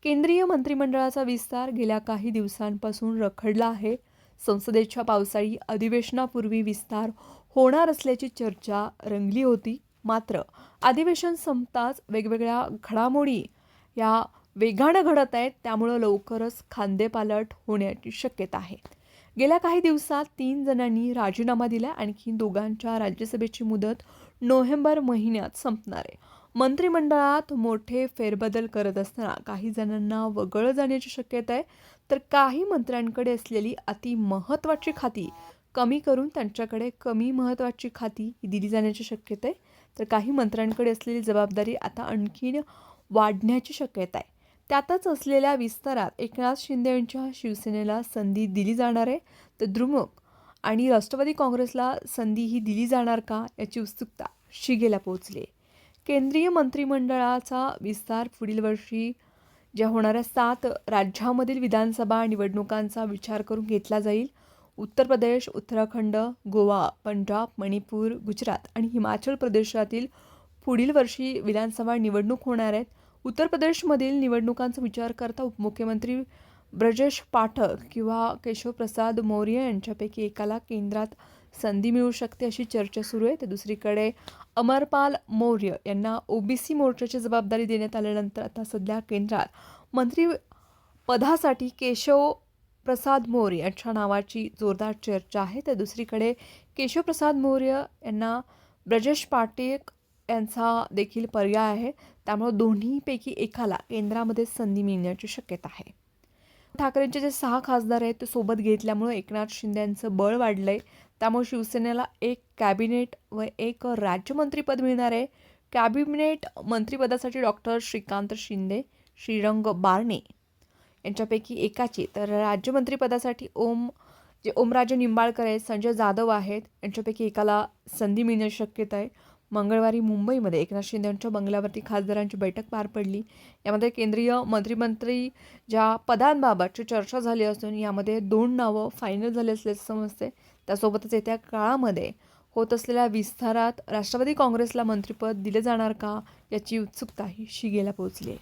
केंद्रीय मंत्रिमंडळाचा विस्तार गेल्या काही दिवसांपासून रखडला आहे. संसदेच्या पावसाळी अधिवेशनापूर्वी विस्तार होणार असल्याची चर्चा रंगली होती. मात्र अधिवेशन संपताच वेगवेगळ्या घडामोडी या वेगानं घडत आहेत. त्यामुळं लवकरच खांदेपालट होण्याची शक्यता आहे. गेल्या काही दिवसात 3 जणांनी राजीनामा दिला. आणखी दोघांच्या राज्यसभेची मुदत नोव्हेंबर महिन्यात संपणार आहे. मंत्रिमंडळात मोठे फेरबदल करत असताना काही जणांना वगळलं जाण्याची शक्यता आहे, तर काही मंत्र्यांकडे असलेली अतिमहत्त्वाची खाती कमी करून त्यांच्याकडे कमी महत्त्वाची खाती दिली जाण्याची शक्यता आहे. तर काही मंत्र्यांकडे असलेली जबाबदारी आता आणखीन वाढण्याची शक्यता आहे. त्यातच असलेल्या विस्तारात एकनाथ शिंदे यांच्या शिवसेनेला संधी दिली जाणार आहे, तर द्रुमुक आणि राष्ट्रवादी काँग्रेसला संधी ही दिली जाणार का याची उत्सुकता शिगेला पोहोचली आहे. केंद्रीय मंत्रिमंडळाचा विस्तार पुढील वर्षी ज्या होणाऱ्या 7 राज्यांमधील विधानसभा निवडणुकांचा विचार करून घेतला जाईल. उत्तर प्रदेश, उत्तराखंड, गोवा, पंजाब, मणिपूर, गुजरात आणि हिमाचल प्रदेशातील पुढील वर्षी विधानसभा निवडणूक होणार आहेत. उत्तर प्रदेशमधील निवडणुकांचा विचार करता उपमुख्यमंत्री ब्रजेश पाठक किंवा केशवप्रसाद मौर्य यांच्यापैकी एकाला केंद्रात संधी मिळू शकते अशी चर्चा सुरू आहे. तर दुसरीकडे अमरपाल मौर्य यांना ओबीसी मोर्चाची जबाबदारी देण्यात आल्यानंतर आता सध्या केंद्रात मंत्रिपदासाठी केशवप्रसाद मौर्य यांच्या नावाची जोरदार चर्चा आहे. तर दुसरीकडे केशवप्रसाद मौर्य यांना ब्रजेश पाठक यांचा देखील पर्याय आहे. त्यामुळे दोन्हीपैकी एकाला केंद्रामध्ये संधी मिळण्याची शक्यता आहे. ठाकरेंचे जे 6 खासदार आहेत ते सोबत घेतल्यामुळे एकनाथ शिंदे यांचं बळ वाढलं आहे. त्यामुळे शिवसेनेला 1 कॅबिनेट व 1 राज्यमंत्रीपद मिळणार आहे. कॅबिनेट मंत्रिपदासाठी डॉक्टर श्रीकांत शिंदे, श्रीरंग बारणे यांच्यापैकी एकाची, तर राज्यमंत्रीपदासाठी ओमराजे निंबाळकर आहेत, संजय जाधव आहेत, यांच्यापैकी एकाला संधी मिळण्याची शक्यता आहे. मंगळवारी मुंबईमध्ये एकनाथ शिंदे यांच्या बंगल्यावरती खासदारांची बैठक पार पडली. यामध्ये केंद्रीय मंत्री ज्या पदांबाबतची चर्चा झाली असून यामध्ये 2 नावं फायनल झाली असल्याचे समजते. त्यासोबतच येत्या काळामध्ये होत असलेल्या विस्तारात राष्ट्रवादी काँग्रेसला मंत्रिपद दिले जाणार का याची उत्सुकताही शिगेला पोहोचली आहे.